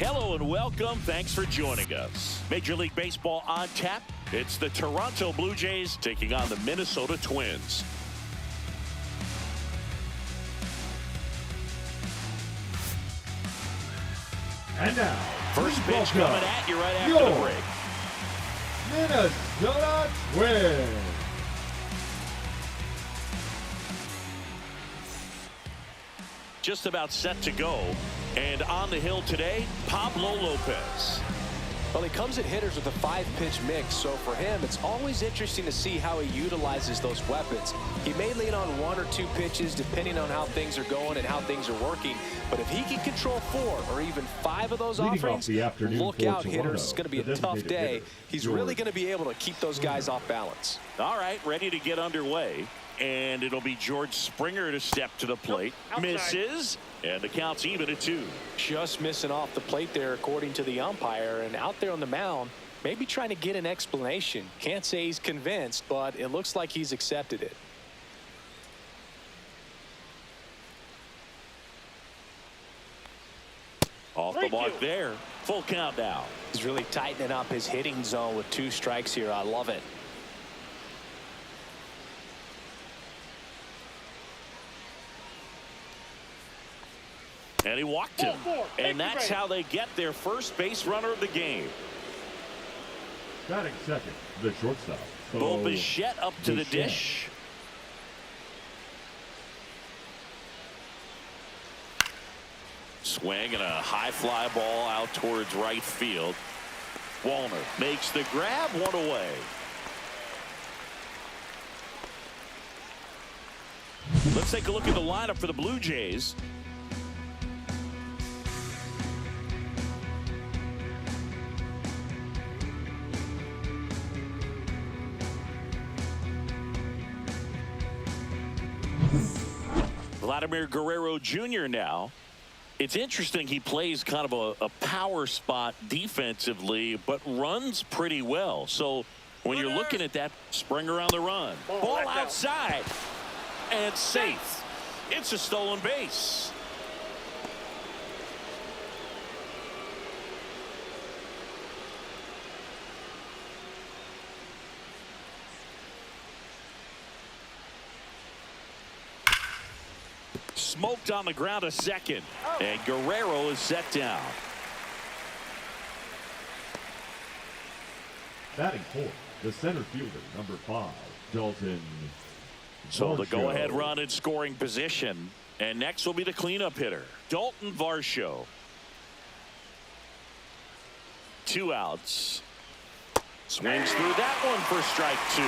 Hello and welcome. Thanks for joining us. Major League Baseball on tap. It's the Toronto Blue Jays taking on the Minnesota Twins. And now, first pitch coming at you right after the break. Minnesota Twins. Just about set to go. And on the hill today, Pablo Lopez. Well, he comes at hitters with a 5-pitch mix, so for him, it's always interesting to see how he utilizes those weapons. He may lean on 1 or 2 pitches depending on how things are going and how things are working, but if he can control 4 or even 5 of those offerings, look out, hitters. It's going to be a tough day. He's really going to be able to keep those guys off balance. All right, ready to get underway. And it'll be George Springer to step to the plate. Misses, and the count's even at 2. Just missing off the plate there, according to the umpire. And out there on the mound, maybe trying to get an explanation. Can't say he's convinced, but it looks like he's accepted it. Off the mark there. Full count now. He's really tightening up his hitting zone with 2 strikes here. I love it. And he walked him. And that's how they get their first base runner of the game. Batting second, the shortstop. Bo Bichette up to the dish. Swing and a high fly ball out towards right field. Wallner makes the grab, 1 away. Let's take a look at the lineup for the Blue Jays. Vladimir Guerrero Jr. now. It's interesting, he plays kind of a power spot defensively, but runs pretty well. So when you're looking at that, Springer on the run. Ball outside and safe. It's a stolen base. Smoked on the ground a second, and Guerrero is set down. Batting fourth, the center fielder, number 5, Dalton. So the go-ahead run in scoring position, and next will be the cleanup hitter, Dalton Varsho. 2 outs. Swings through that one for strike 2.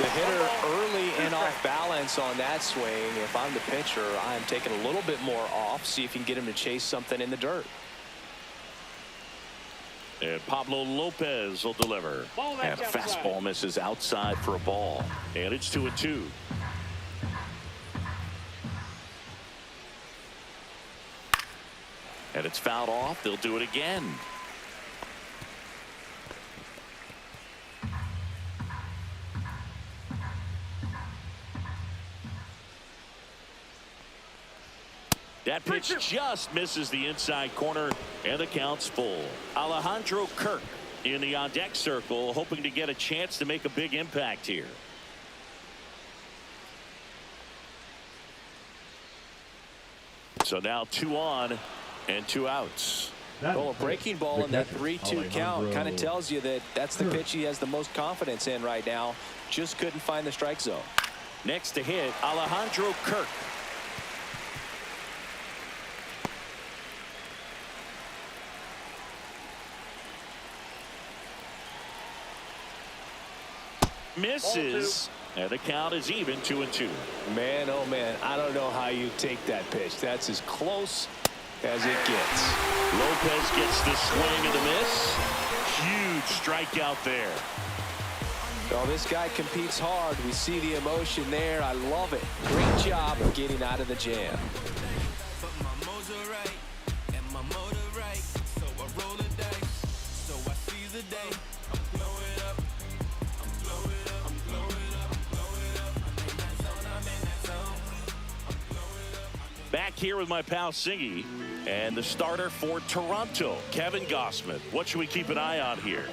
The hitter early and off balance on that swing. If I'm the pitcher, I'm taking a little bit more off, see if you can get him to chase something in the dirt. And Pablo Lopez will deliver. And a fastball misses outside for a ball. And it's 2-2. And it's fouled off. They'll do it again. That pitch just misses the inside corner, and the count's full. Alejandro Kirk in the on-deck circle, hoping to get a chance to make a big impact here. So now 2 on and 2 outs. Well, a breaking ball in that 3-2 count kind of tells you that that's the pitch he has the most confidence in right now. Just couldn't find the strike zone. Next to hit, Alejandro Kirk. Misses, and the count is even 2-2. Man, oh man, I don't know how you take that pitch. That's as close as it gets. Lopez gets the swing and the miss. Huge strikeout there. Well, this guy competes hard. We see the emotion there. I love it. Great job of getting out of the jam. Back here with my pal Siggy, And the starter for Toronto, Kevin Gausman. What should we keep an eye on here?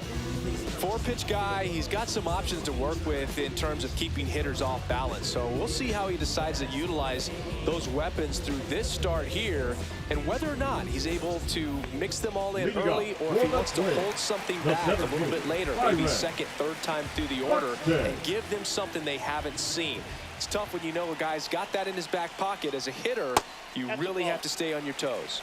4-pitch guy. He's got some options to work with in terms of keeping hitters off balance. So we'll see how he decides to utilize those weapons through this start here, and whether or not he's able to mix them all in early, or if he wants to hold something back a little bit later, maybe second, third time through the order, and give them something they haven't seen. It's tough when you know a guy's got that in his back pocket. As a hitter, you really have to stay on your toes.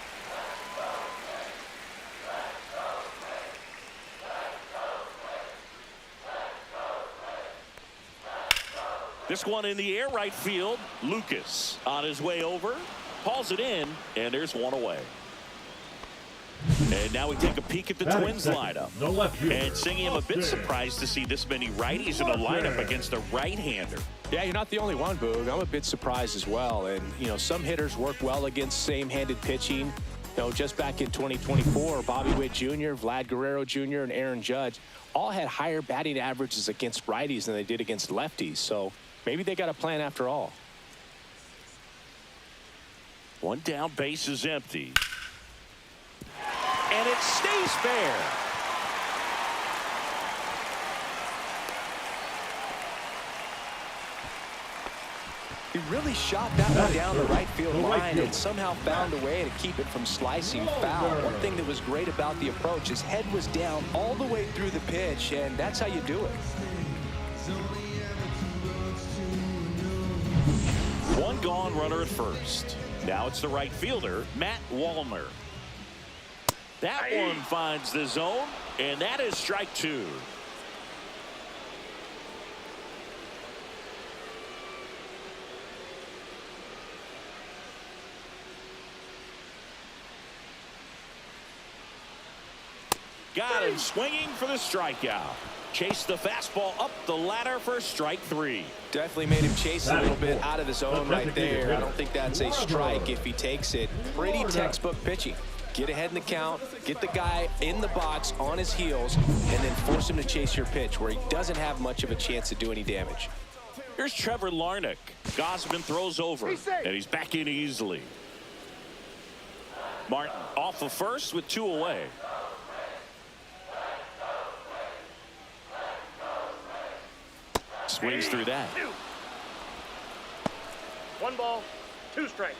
This one in the air, right field. Lucas on his way over, hauls it in, and there's one away. And now we take a peek at the Twins lineup. And Singy, I'm a bit surprised to see this many righties in a lineup against a right-hander. Yeah, you're not the only one, Boog. I'm a bit surprised as well. And, you know, some hitters work well against same-handed pitching. You know, just back in 2024, Bobby Witt Jr., Vlad Guerrero Jr., and Aaron Judge all had higher batting averages against righties than they did against lefties. So maybe they got a plan after all. One down, base is empty. And it stays fair. He really shot that one down the right field line and somehow found a way to keep it from slicing foul. One thing that was great about the approach, his head was down all the way through the pitch, and that's how you do it. One gone, runner at first. Now it's the right fielder, Matt Wallner. That one finds the zone, and that is strike two. Got him swinging for the strikeout. Chased the fastball up the ladder for strike three. Definitely made him chase a little bit out of the zone right there. I don't think that's a strike if he takes it. Pretty textbook pitching. Get ahead in the count, get the guy in the box on his heels, and then force him to chase your pitch where he doesn't have much of a chance to do any damage. Here's Trevor Larnach. Gausman throws over, and he's back in easily. Martin off of first with two away. Swings through that. 1 ball, 2 strikes.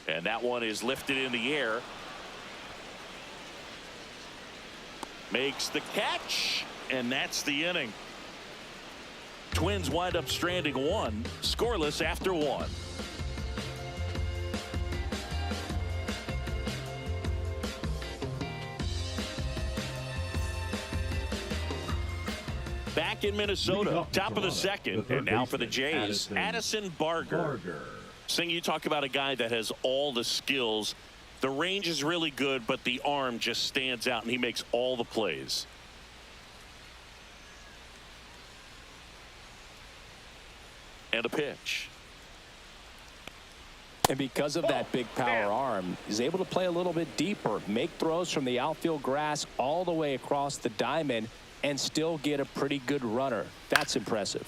And that one is lifted in the air. Makes the catch, and that's the inning. Twins wind up stranding one, scoreless after one. Back in Minnesota, top of the second, and now for the Jays, Addison Barger. Sing, you talk about a guy that has all the skills. The range is really good, but the arm just stands out, and he makes all the plays. And a pitch. And because of that big power arm, he's able to play a little bit deeper, make throws from the outfield grass all the way across the diamond, and still get a pretty good runner. That's impressive.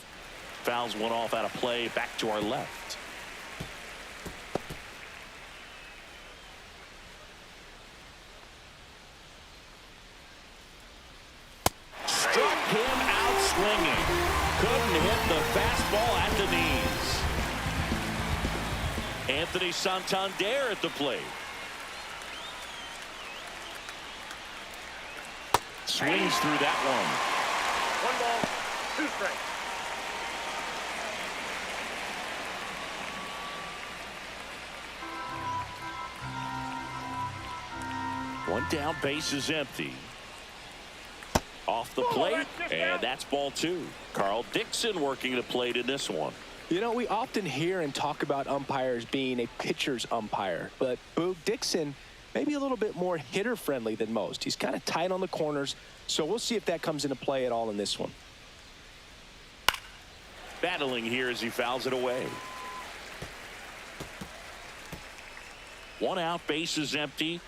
Fouls one off out of play, back to our left. Struck him out swinging. Couldn't hit the fastball at the knees. Anthony Santander at the plate. Swings through that one. 1 ball, 2 strikes. One down, base is empty. Off the plate, and that's ball 2. Carl Dixon working the plate in this one. You know, we often hear and talk about umpires being a pitcher's umpire, but Boog Dixon maybe a little bit more hitter friendly than most. He's kind of tight on the corners, so we'll see if that comes into play at all in this one. Battling here as he fouls it away. One out, base is empty.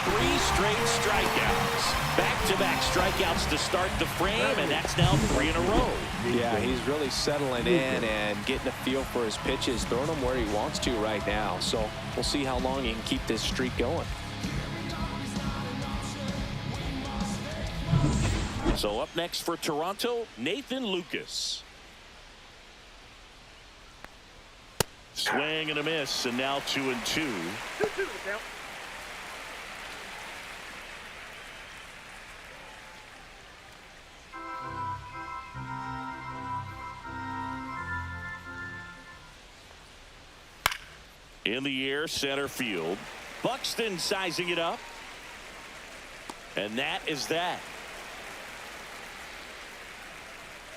3 straight strikeouts. Back-to-back strikeouts to start the frame, and that's now 3 in a row. Yeah, he's really settling in and getting a feel for his pitches, throwing them where he wants to right now. So we'll see how long he can keep this streak going. So up next for Toronto, Nathan Lucas. Swing and a miss, and now 2-2. 2-2 to count. In the air, center field. Buxton sizing it up. And that is that.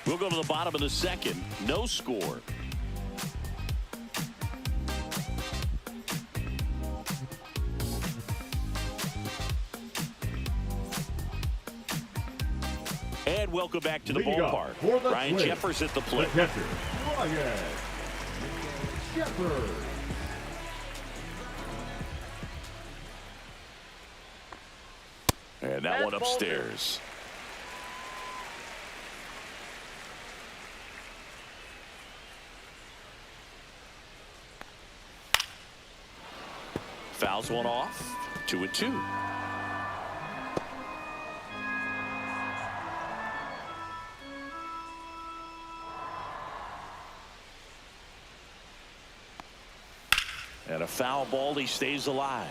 We'll go to the bottom of the second. No score. And welcome back to the Leading up ballpark. for the Ryan Twins, Jeffers at the The plate. catcher, Ryan Jeffers. And that one upstairs. Fouls one off. 2-2. And a foul ball. He stays alive.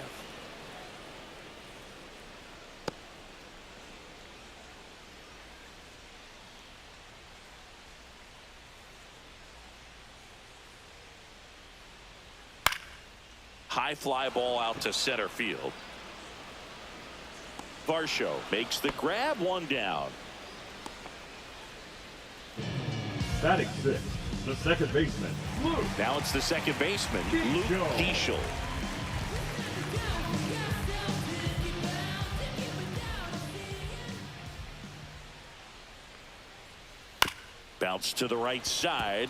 High fly ball out to center field. Varsho makes the grab, 1 down. Batting 6, the second baseman, Luke. Now it's the second baseman, Luke Keeschel. Bounce to the right side.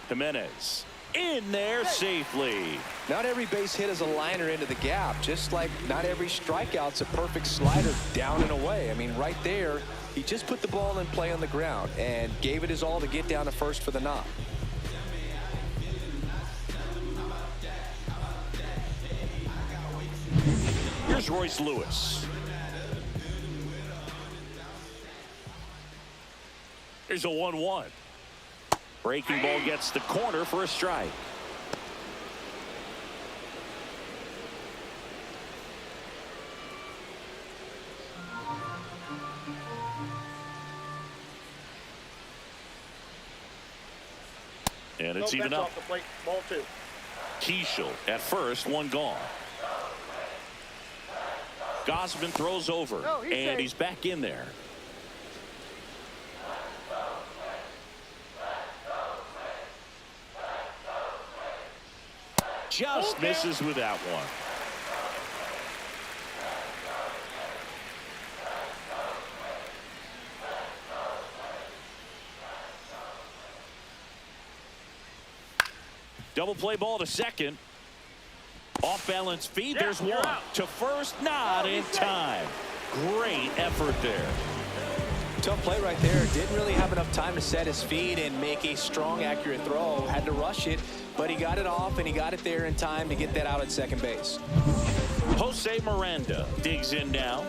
Jimenez in there safely. Not every base hit is a liner into the gap, just like not every strikeout's a perfect slider down and away. I mean, right there, he just put the ball in play on the ground and gave it his all to get down to first for the knock. Here's Royce Lewis. Here's a 1-1. Breaking ball gets the corner for a strike. And it's No even bets up. off the plate. Ball 2. Keeschel at first, 1 gone. Gausman throws over, Oh, he's and safe. he's back in there. Just misses with that one. Double play ball to second. Off balance feed. Yeah, There's you're one. out. To first, not Oh, in he's safe. time. Great effort there. Tough play right there. Didn't really have enough time to set his feet and make a strong, accurate throw. Had to rush it, but he got it off and he got it there in time to get that out at second base. Jose Miranda digs in now.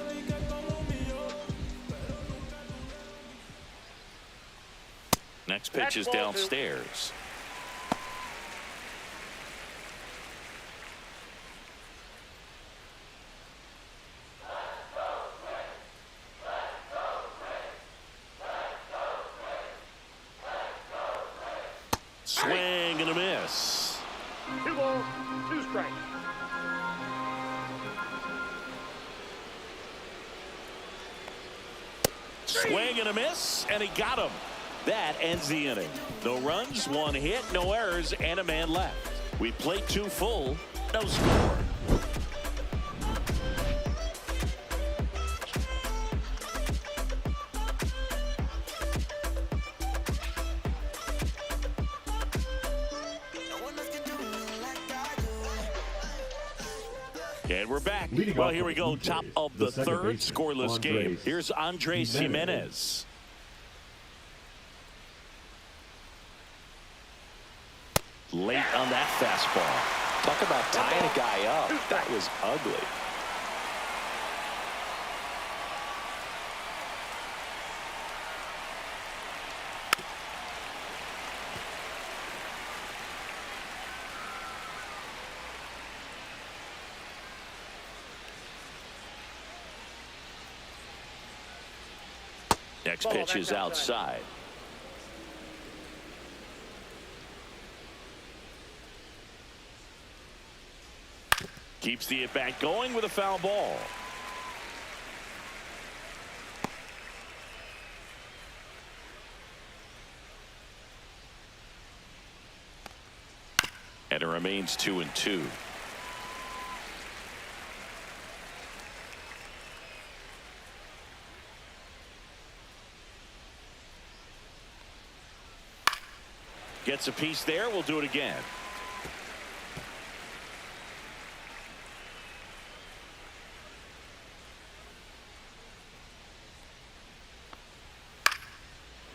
Next pitch That's is ball 2. downstairs. Swing and a miss. 2 balls, 2 strikes. Swing and a miss, and he got him. That ends the inning. No runs, 1 hit, no errors, and a man left. We played 2 full, no score. And we're back. Leading Well, off here for we the go. Blue Top Jays, of the the second third baseman, scoreless game. Andres Here's Andres Gimenez. Gimenez. Late on that fastball. Talk about tying a guy up. That was ugly. Next Ball, pitch that's is outside. Keeps the at-bat going with a foul ball. And it remains 2-2. Gets a piece there. We'll do it again.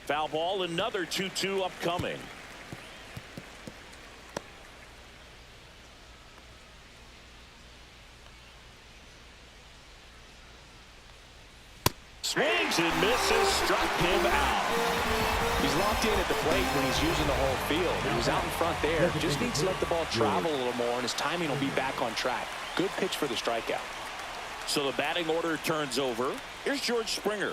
Foul ball, another 2-2 upcoming. Swings and misses, struck him out. He's locked in at the plate when he's using the whole field. He was out in front there. Just needs to let the ball travel a little more, and his timing will be back on track. Good pitch for the strikeout. So the batting order turns over. Here's George Springer.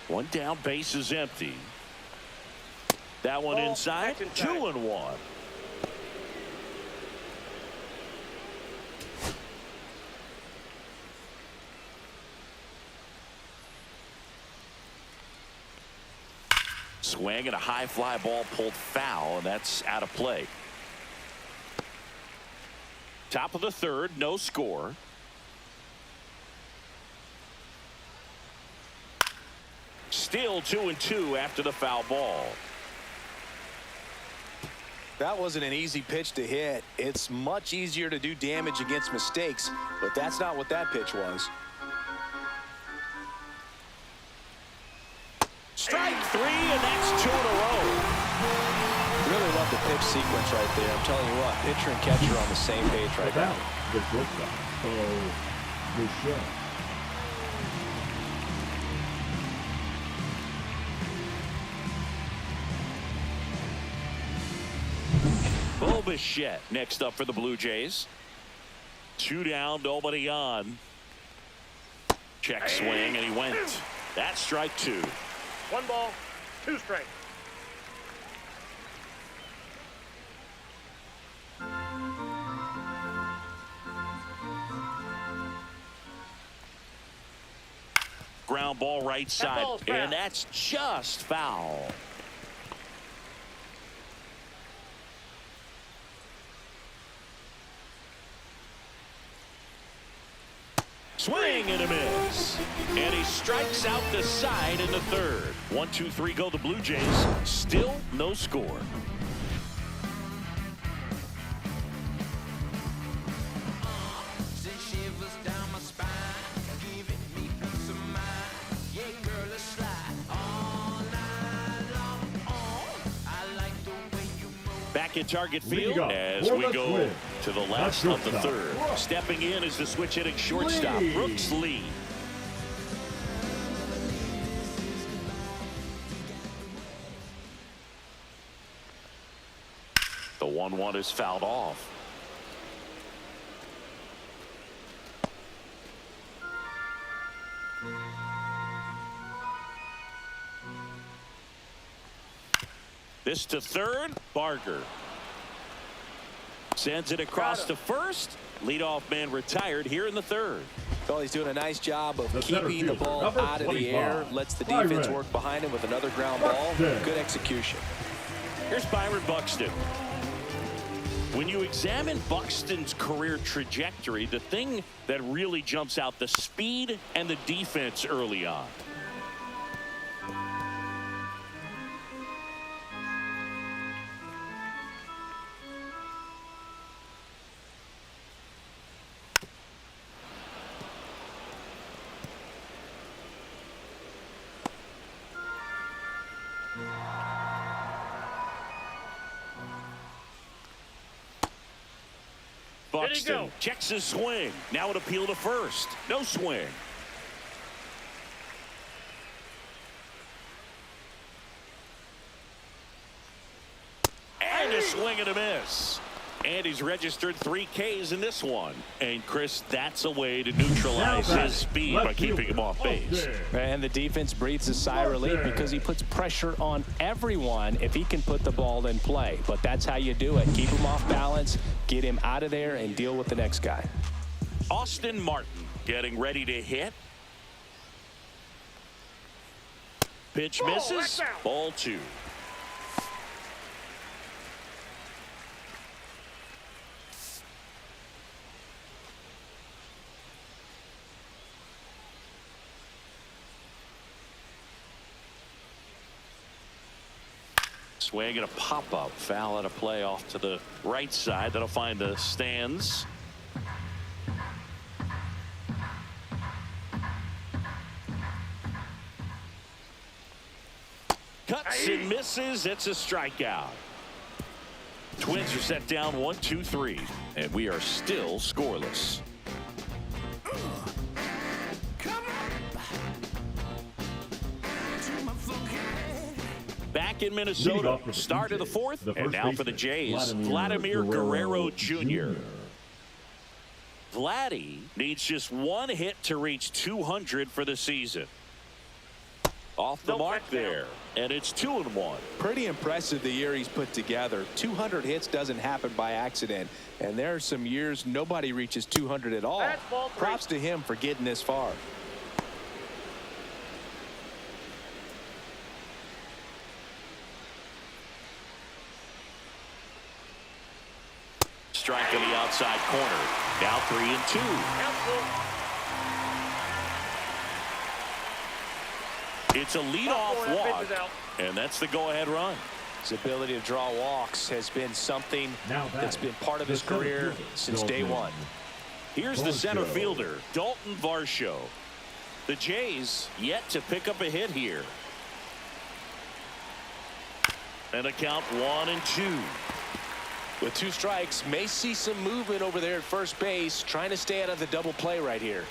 One down, base is empty. That one Ball, inside, that's inside. 2-1. Swing and a high fly ball pulled foul, and that's out of play. Top of the third, no score. Still 2-2 after the foul ball. That wasn't an easy pitch to hit. It's much easier to do damage against mistakes, but that's not what that pitch was. Strike three, and that's 2 in a row. Really love the pitch sequence right there. I'm telling you what, pitcher and catcher on the same page right now. About the shortstop, Bo Bichette. Bo Bichette next up for the Blue Jays. 2 down, nobody on. Check swing, and he went. That's strike 2. 1 ball, 2 strikes. Ground ball right side, ball's foul. and that's just foul. Swing and a miss. And he strikes out the side in the third. 1-2-3 go the Blue Jays. Still no score. Back at Target Leading Field up as for we the go Twins, to the last the of the shortstop, third. Brooks Stepping in is the switch hitting shortstop, Lee. Brooks Lee. The 1-1 is fouled off. This to third, Barger. Sends it across to first. Leadoff man retired here in the third. Well, he's doing a nice job of The center keeping the fielder, ball number out of the air. 25, Lets the defense Byron work behind him with another ground ball. Buxton. Good execution. Here's Byron Buxton. When you examine Buxton's career trajectory, the thing that really jumps out, the speed and the defense early on. Buxton go. checks his swing. Now an appeal to first. No swing. And a swing and a miss. And he's registered 3 Ks in this one. And, Chris, that's a way to neutralize his speed by keeping him off base. And the defense breathes a sigh of relief because he puts pressure on everyone if he can put the ball in play. But that's how you do it. Keep him off balance, get him out of there, and deal with the next guy. Austin Martin getting ready to hit. Pitch misses. Ball 2. Swing and a pop-up. Foul out of play off to the right side. That'll find the stands. Cuts and misses. It's a strikeout. Twins are set down 1-2-3, and we are still scoreless. Back in Minnesota, start of the 4th, and now for the Jays, Vladimir Guerrero Jr. Vladdy needs just 1 hit to reach 200 for the season. Off the mark there, and it's 2-1. Pretty impressive the year he's put together. 200 hits doesn't happen by accident, and there are some years nobody reaches 200 at all. Props to him for getting this far. Strike in the outside corner. Now 3-2. It's a leadoff walk, and that's the go-ahead run. His ability to draw walks has been something that's been part of his career since day one. Here's the center fielder, Dalton Varsho. The Jays yet to pick up a hit here. And a count 1-2. With 2 strikes, may see some movement over there at first base, trying to stay out of the double play right here.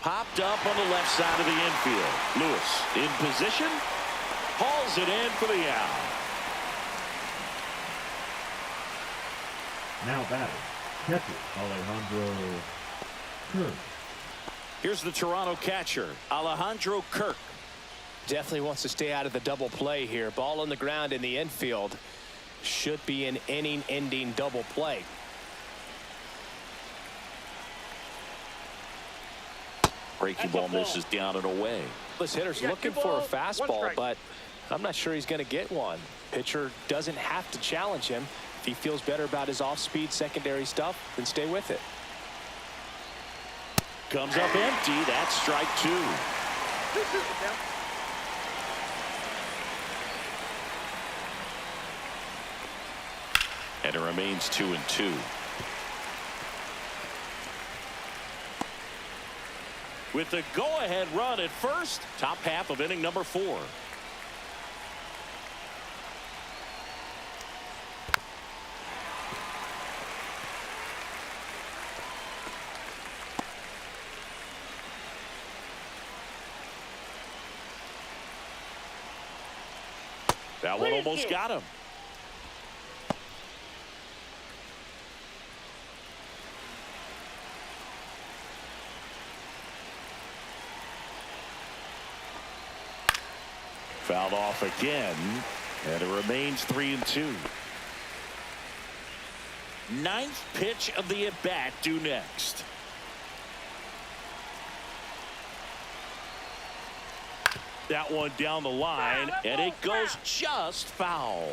Popped up on the left side of the infield. Lewis in position. Hauls it in for the out. Now batting, catcher Alejandro Kirk. Here's the Toronto catcher, Alejandro Kirk. Definitely wants to stay out of the double play here. Ball on the ground in the infield. Should be an inning-ending double play. Breaking ball misses down and away. This hitter's looking for a fastball, but I'm not sure he's going to get one. Pitcher doesn't have to challenge him. If he feels better about his off-speed secondary stuff, then stay with it. Comes up empty. That's strike 2. And it remains 2-2. With the go-ahead run at first, top half of inning number 4. That one almost got him. Fouled off again, and it remains 3-2. 9th pitch of the at-bat due next. That one down the line, and it goes just foul.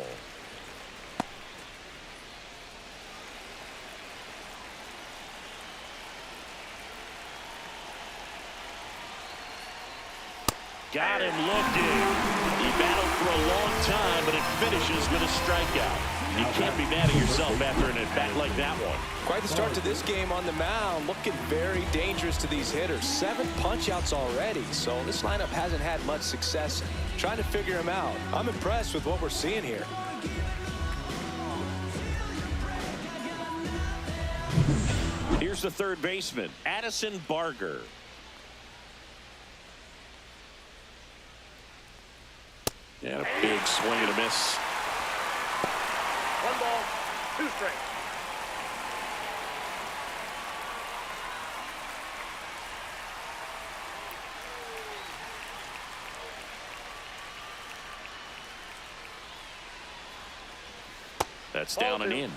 Got him looking. He battled for a long time. time, but it finishes with a strikeout. You can't be mad at yourself after an at-bat like that one. Quite the start to this game on the mound. Looking very dangerous to these hitters. 7 punch-outs already, so this lineup hasn't had much success trying to figure him out. I'm impressed with what we're seeing here. Here's the third baseman, Addison Barger. And a big swing and a miss. 1 ball, 2 strikes. That's down and in.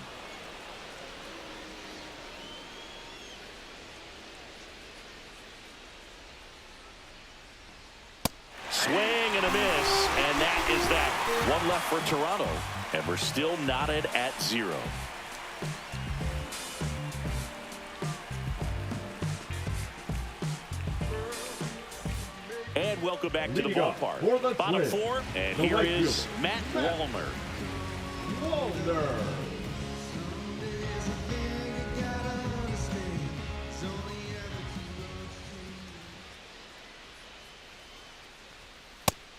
Swing and a miss, and that is that. One left for Toronto, and we're still knotted at 0. And welcome back to the ballpark. Bottom 4, and here is Matt Wallner. Walner.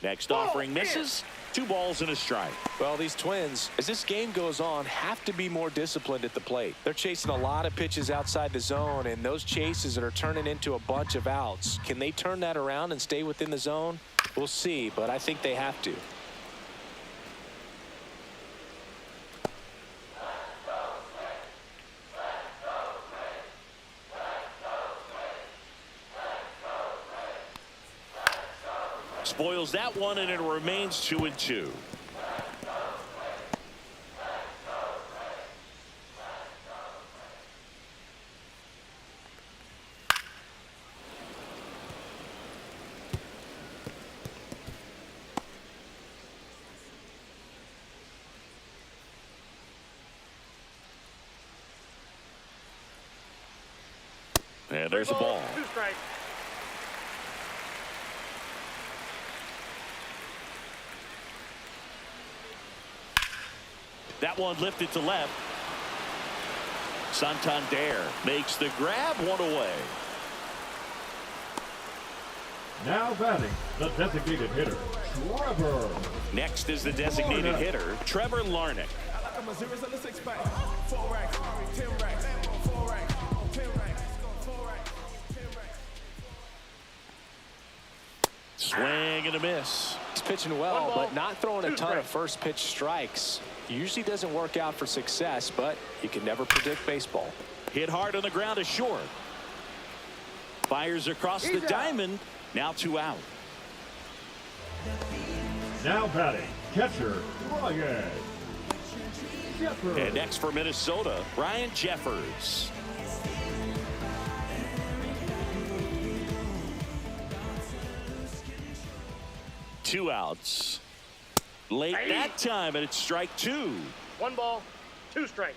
Next offering misses. 2 balls and a strike. Well, these Twins, as this game goes on, have to be more disciplined at the plate. They're chasing a lot of pitches outside the zone, and those chases that are turning into a bunch of outs. Can they turn that around and stay within the zone? We'll see, but I think they have to. Spoils that one, and it remains 2-2. And there's a ball. 2 strikes. That one lifted to left. Santander makes the grab, 1 away. Now batting, the designated hitter, Trevor. Next is the designated hitter, Trevor Larnach. Swing and a miss. He's pitching well, but not throwing a ton of first pitch strikes. Usually doesn't work out for success, but you can never predict baseball. Hit hard on the ground is short. Fires across the diamond. Now 2 out. Now batting, catcher, Ryan Jeffers. And next for Minnesota, Ryan Jeffers. Two outs. Late that time, and it's strike 2. 1 ball, 2 strikes.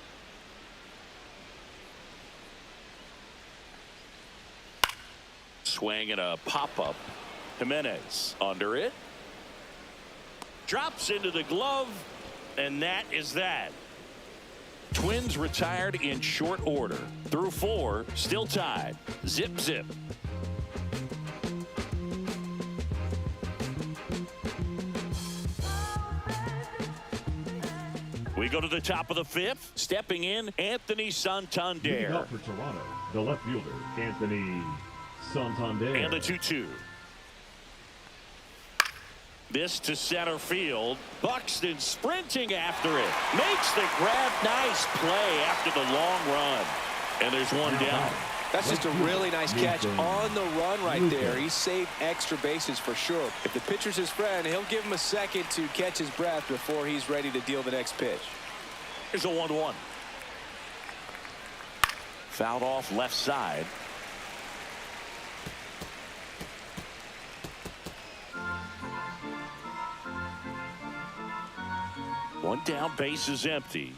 Swing and a pop-up. Jimenez under it. Drops into the glove, and that is that. Twins retired in short order. Through 4, still tied. Zip, zip. We go to the top of the 5th. Stepping in, Anthony Leading Santander. up for Toronto, the left fielder, Anthony Santander. And the 2-2. This to center field. Buxton sprinting after it. Makes the grab. Nice play after the long run. And there's one down. That's just a really nice catch on the run right there. He saved extra bases for sure. If the pitcher's his friend, he'll give him a second to catch his breath before he's ready to deal the next pitch. Here's a 1-1. Fouled off left side. One down, base is empty.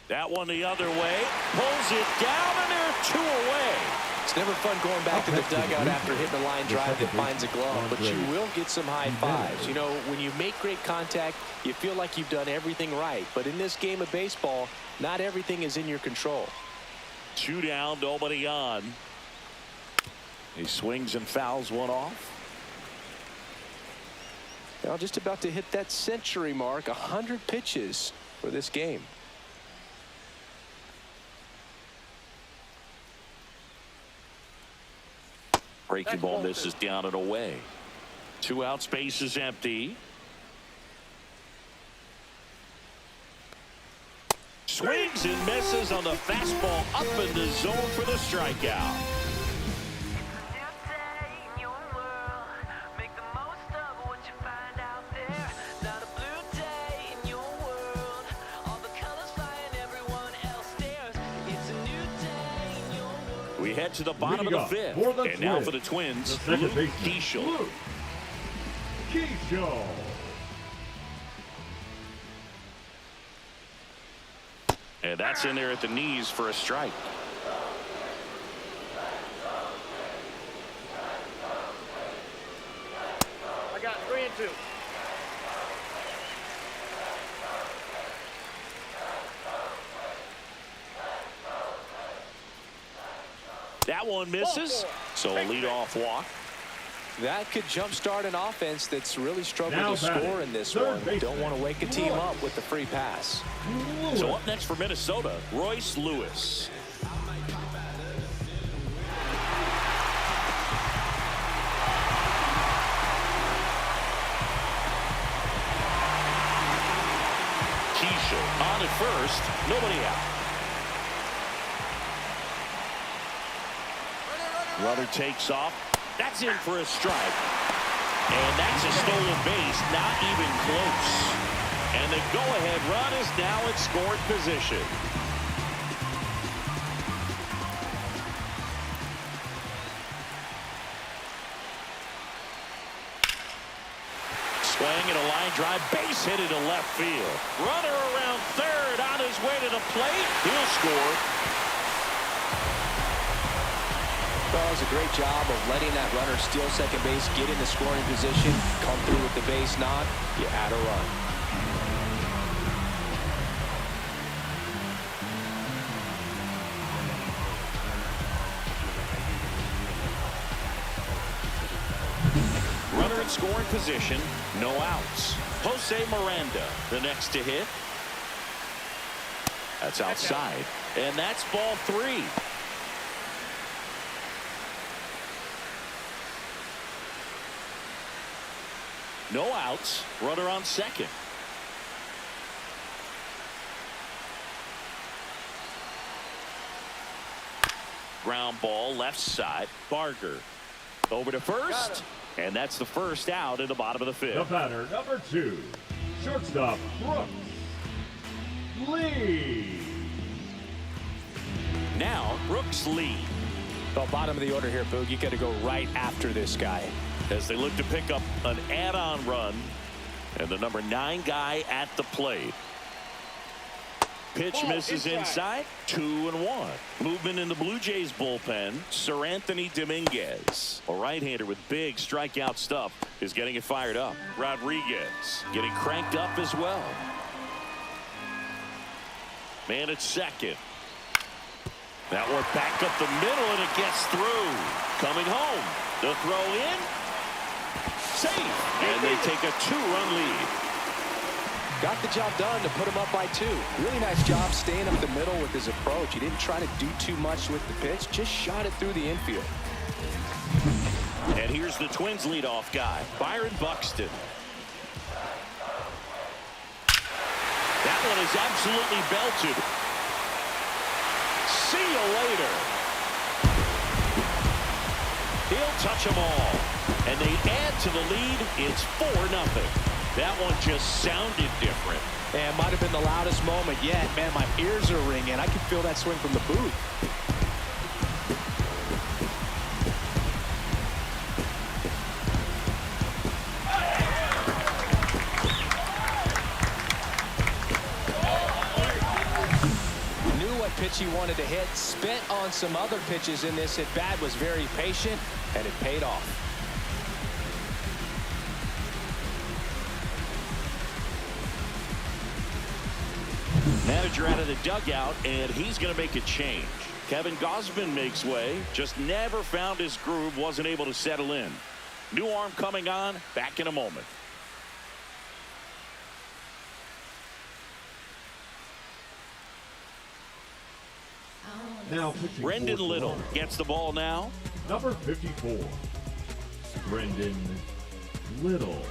That one the other way. Pulls it down, and there are 2 away. It's never fun going back to the dugout after hitting a line drive that finds a glove, but you will get some high fives. You know, when you make great contact, you feel like you've done everything right. But in this game of baseball, not everything is in your control. 2 down, nobody on. He swings and fouls one off. Now just about to hit that century mark, 100 pitches for this game. Breaking ball misses down and away. 2 out, space is empty. Swings and misses on the fastball up in the zone for the strikeout. We head to the bottom of the 5th, and now for the Twins, Luke Keeschel. Keeschel. And that's in there at the knees for a strike. I got 3 and 2. That one misses, so a leadoff walk. That could jumpstart an offense that's really struggled to score in this one. Don't want to wake a team up with the free pass. So up next for Minnesota, Royce Lewis. Keeschel on at first, nobody out. Runner takes off. That's in for a strike. And that's a stolen base, not even close. And the go-ahead run is now in scoring position. Swing and a line drive, base hit into left field. Runner around third, on his way to the plate. He'll score. Well, it was a great job of letting that runner steal second base, get in the scoring position, come through with the base knock. You add a run. Runner in scoring position, no outs. Jose Miranda, the next to hit. That's outside, and that's ball 3. No outs, runner on second. Ground ball left side. Barger over to first, and that's the first out in the bottom of the 5th. The batter, number 2, shortstop Brooks Lee. Now Brooks Lee. Well, bottom of the order here, Boog. You got to go right after this guy. As they look to pick up an add-on run, and the number 9 guy at the plate. Pitch misses inside, 2-1. Movement in the Blue Jays bullpen. Sir Anthony Dominguez, a right-hander with big strikeout stuff, is getting it fired up. Rodriguez getting cranked up as well. Man at second. That one back up the middle, and it gets through. Coming home. The throw in. Safe. And they take a 2-run lead. Got the job done to put him up by 2. Really nice job staying up the middle with his approach. He didn't try to do too much with the pitch, just shot it through the infield. And here's the Twins leadoff guy, Byron Buxton. That one is absolutely belted. See you later. He'll touch them all. And they add to the lead. It's 4-0. That one just sounded different. And might have been the loudest moment yet. Man, my ears are ringing. I can feel that swing from the booth. pitch he wanted to hit. Spent on some other pitches in this at bat, was very patient, and it paid off. Manager out of the dugout, and he's going to make a change. Kevin Gausman makes way, just never found his groove, wasn't able to settle in. New arm coming on, back in a moment. Now pitching Brendan for Little Toronto. gets the ball now. Number 54, Brendan Little.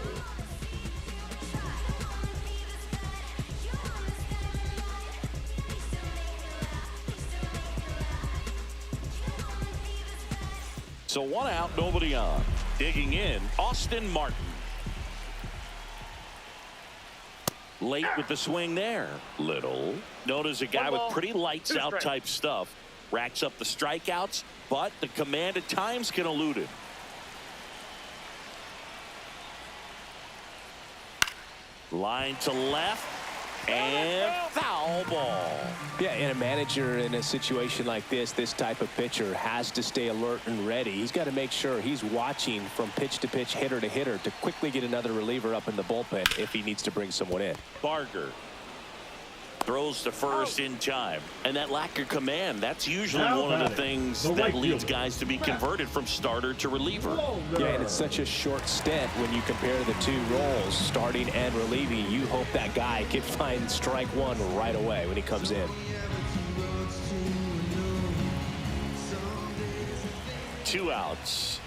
So 1 out, nobody on. Digging in, Austin Martin. Late with the swing there. Little. Known as a guy with pretty lights out type stuff. Racks up the strikeouts, but the command at times can elude him. Line to left. And foul ball. Yeah, and a manager in a situation like this type of pitcher has to stay alert and ready. He's got to make sure he's watching from pitch to pitch, hitter to hitter, to quickly get another reliever up in the bullpen if he needs to bring someone in. Barger throws to first in time, and that lack of command, that's usually one of the things that leads guys to be converted from starter to reliever. Yeah, and it's such a short stint when you compare the two roles, starting and relieving. You hope that guy can find strike one right away when he comes in. 2 outs.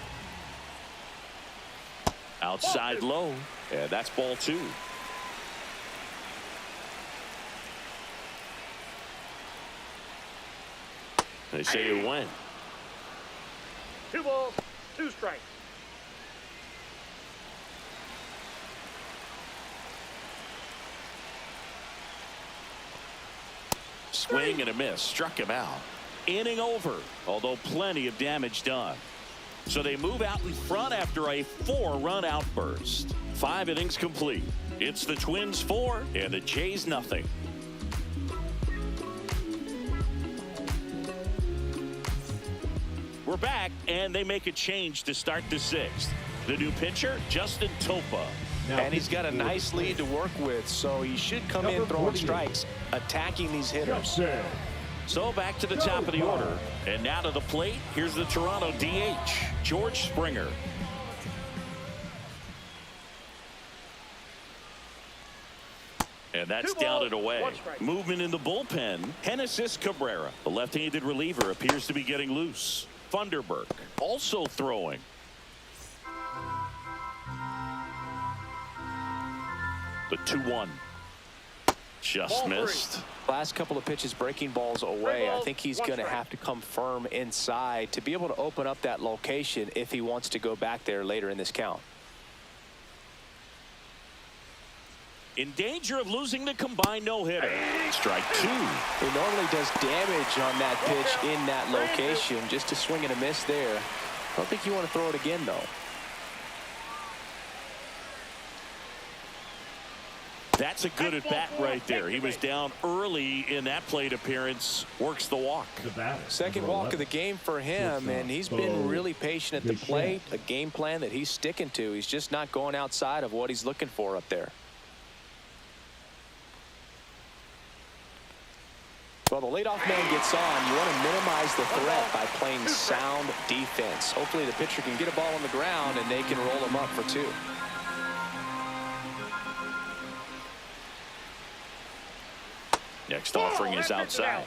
Outside low, and that's ball 2. They say it went. 2 balls, 2 strikes. Swing and a miss. Struck him out. Inning over, although plenty of damage done. So they move out in front after a 4-run outburst. 5 innings complete. It's the Twins 4 and the Jays nothing. We're back, and they make a change to start the 6th. The new pitcher, Justin Topa. Now And he's got a pitching for nice lead to work with, so he should come in Number throwing 48. strikes, attacking these hitters. Justin. So back to the top of the order. And now to the plate, here's the Toronto DH, George Springer. And that's 2 down balls, and away. 1 strike. Movement in the bullpen, Genesis Cabrera. The left-handed reliever appears to be getting loose. Funderburk also throwing. The 2-1. Just Ball 3. missed. Last couple of pitches breaking balls away. I balls, think he's 1 going to strike. have to come firm inside to be able to open up that location if he wants to go back there later in this count. In danger of losing the combined no-hitter. Strike 2. He normally does damage on that pitch in that location. Just a swing and a miss there. I don't think you want to throw it again, though. That's a good at-bat right there. He was down early in that plate appearance. Works the walk. The batter, Second number walk of 11. the game for him, Shortstop, and he's been Bo really patient at the Bichette. plate. A game plan that he's sticking to. He's just not going outside of what he's looking for up there. Well, the leadoff man gets on. You want to minimize the threat by playing sound defense. Hopefully the pitcher can get a ball on the ground and they can roll him up for 2. Next offering is outside.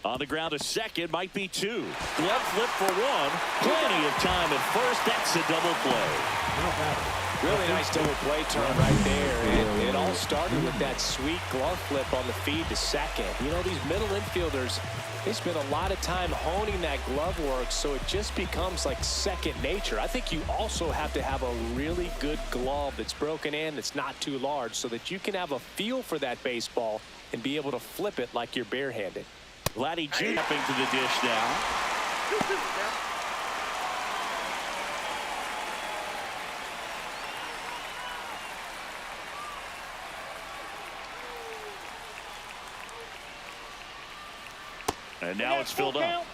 On the ground, a second, might be 2. Glove flip for 1. Plenty of time at first. That's a double play. Really nice double play turn right there. It all started with that sweet glove flip on the feed to second. You know, these middle infielders, they spend a lot of time honing that glove work, so it just becomes like second nature. I think you also have to have a really good glove that's broken in, that's not too large, so that you can have a feel for that baseball and be able to flip it like you're barehanded. Vladdy Jr. Jumping to the dish now. And now it's filled up.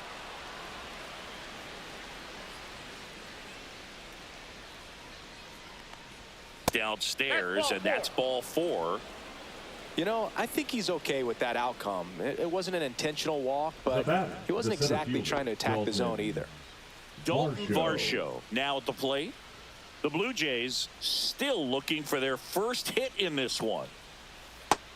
Downstairs, and that's ball 4. You know, I think he's okay with that outcome. It wasn't an intentional walk, but he wasn't exactly trying to attack the zone either. Dalton Varsho now at the plate. The Blue Jays still looking for their first hit in this one.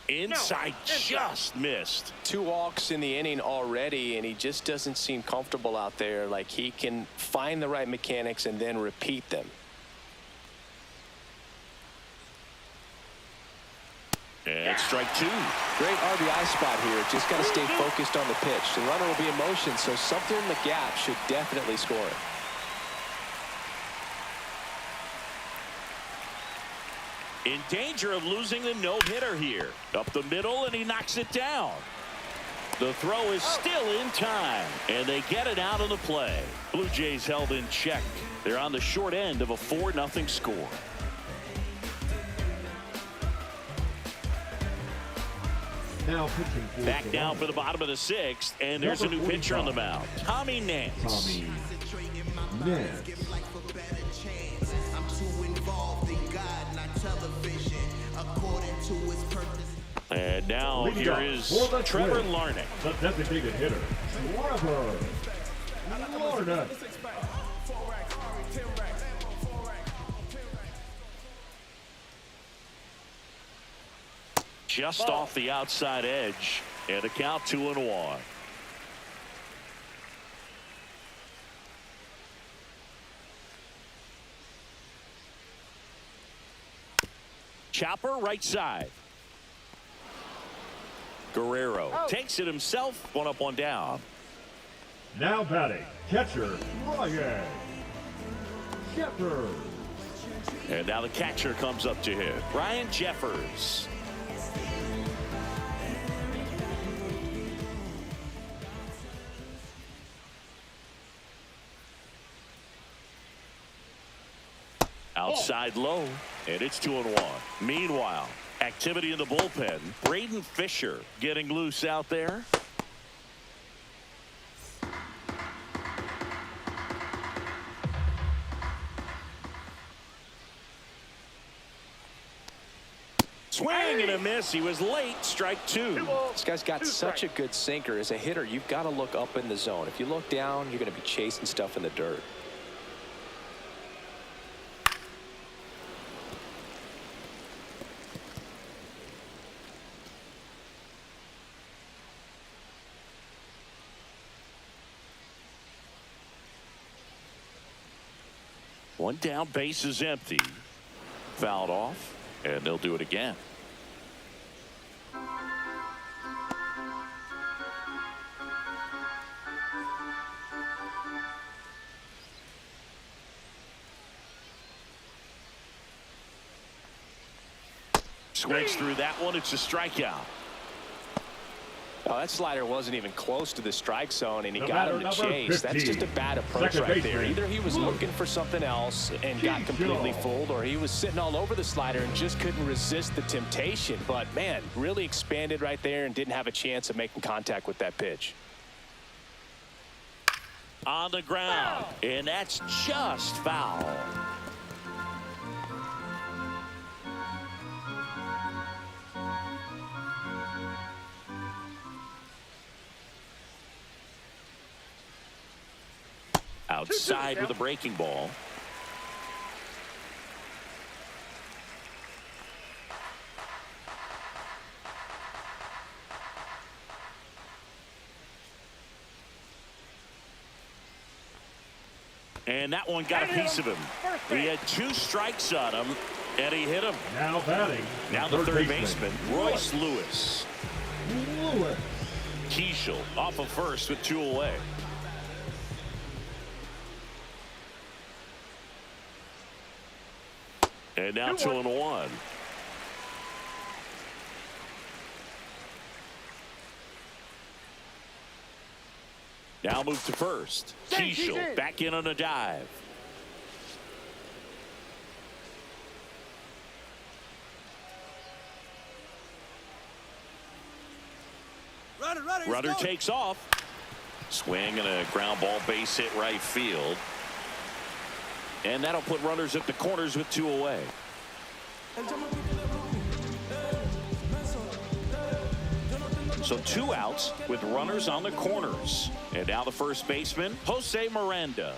Inside, just missed. 2 walks in the inning already, and he just doesn't seem comfortable out there. Like he can find the right mechanics and then repeat them. And strike 2. Great RBI spot here. Just got to stay focused on the pitch. The runner will be in motion, so something in the gap should definitely score it. In danger of losing the no-hitter here. Up the middle, and he knocks it down. The throw is still in time, and they get it out of the play. Blue Jays held in check. They're on the short end of a 4-0 score. Now pitching for Back down for the bottom of the 6th, and there's a new pitcher on the mound. Tommy Nance. Tommy Nance. And now here is Trevor Larnach. The designated hitter, Trevor Larnach. Just off the outside edge, and a count 2-1. Chopper right side. Guerrero takes it himself. 1 up, 1 down. Now batting, catcher Ryan Jeffers. And now the catcher comes up to him, Ryan Jeffers. Outside low, and it's 2-1. Meanwhile, activity in the bullpen. Braden Fisher getting loose out there. Swing and a miss. He was late. Strike 2. This guy's got such a good sinker. As a hitter, you've got to look up in the zone. If you look down, you're going to be chasing stuff in the dirt. One down, base is empty. Fouled off, and they'll do it again. Swings through that one. It's a strikeout. Oh, that slider wasn't even close to the strike zone, and he The got him to batter, chase. 15. That's just a bad approach Second right there. baseman. Either he was looking for something else and got completely fooled, or he was sitting all over the slider and just couldn't resist the temptation. But, man, really expanded right there and didn't have a chance of making contact with that pitch. On the ground, and that's just foul. Outside with a breaking ball. And that one got a piece of him. He had 2 strikes on him, and he hit him. Now batting, Now the third baseman, Royce Lewis. Lewis. Keishel off of first with 2 away. And now 2-1. Now move to first. Keishel back in on a dive. Runner takes off. Swing and a ground ball base hit right field. And that'll put runners at the corners with 2 away. So 2 outs with runners on the corners. And now the first baseman, Jose Miranda.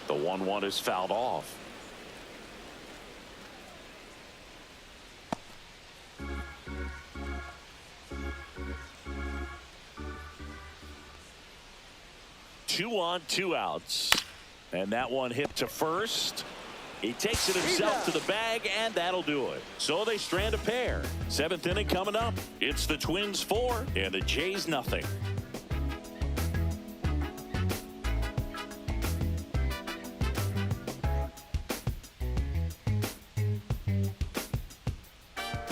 The 1-1 is fouled off. Two on, 2 outs. And that one hit to first. He takes it himself to the bag, and that'll do it. So they strand a pair. 7th inning coming up. It's the Twins 4 and the Jays nothing.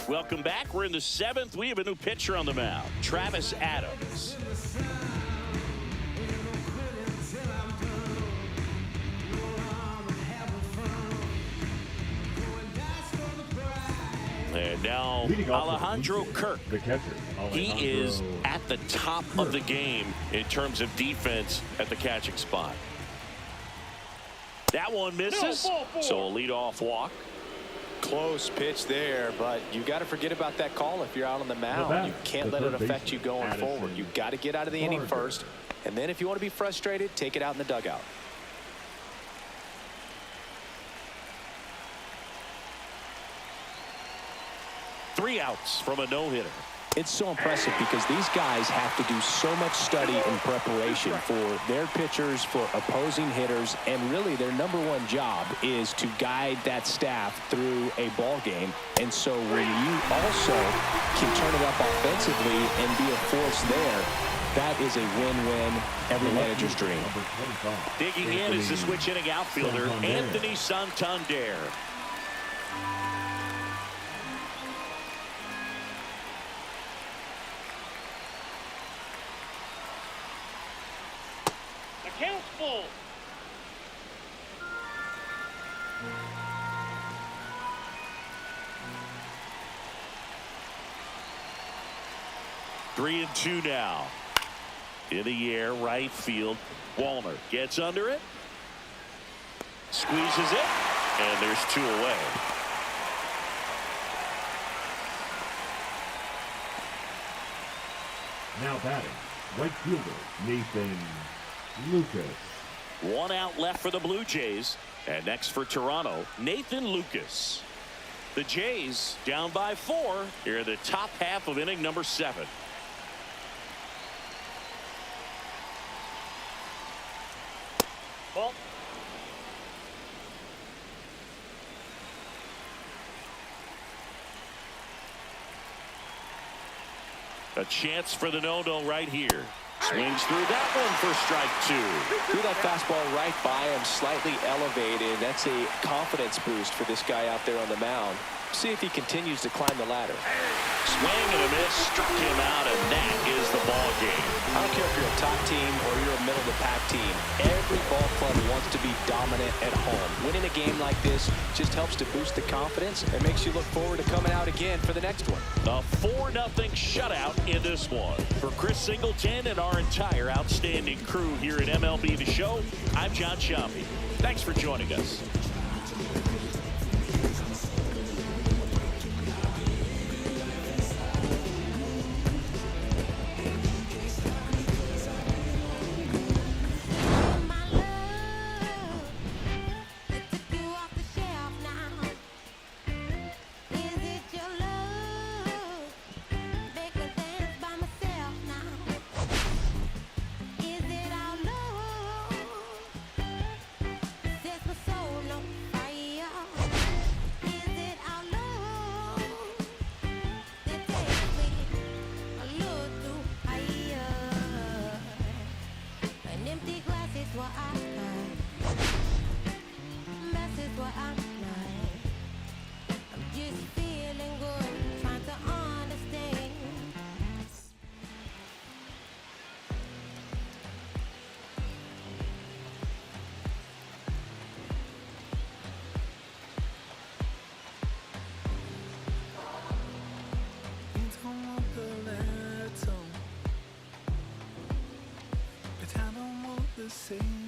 Welcome back. We're in the 7th. We have a new pitcher on the mound, Travis Adams. And now Alejandro Kirk. The catcher. He is at the top of the game in terms of defense at the catching spot. That one misses. So a leadoff walk. Close pitch there, but you got to forget about that call if you're out on the mound. You can't let it affect you going forward. You got to get out of the inning first, and then if you want to be frustrated, take it out in the dugout. Three outs from a no-hitter. It's so impressive because these guys have to do so much study and preparation for their pitchers, for opposing hitters, and really their #1 job is to guide that staff through a ball game. And so when you also can turn it up offensively and be a force there, that is a win-win, every manager's dream. Digging in is the switch hitting outfielder, Anthony Santander. Count's full. Three and 2 now. In the air, right field. Wallner gets under it. Squeezes it. And there's 2 away. Now batting, right fielder Nathan Lucas. 1 out left for the Blue Jays. And next for Toronto, Nathan Lucas. The Jays down by 4 here in the top half of inning number 7. Ball. A chance for the no-no right here. Swings through that one for strike 2. Threw that fastball right by him, slightly elevated. That's a confidence boost for this guy out there on the mound. See if he continues to climb the ladder. Swing and a miss, struck him out, and that is the ball game. I don't care if you're a top team or you're a middle-of-the-pack team. Every ball club wants to be dominant at home. Winning a game like this just helps to boost the confidence and makes you look forward to coming out again for the next one. A 4-0 shutout in this one. For Chris Singleton and our entire outstanding crew here at MLB The Show, I'm John Sciambi. Thanks for joining us. Is it our love? Says my soul, no. kinda want the same.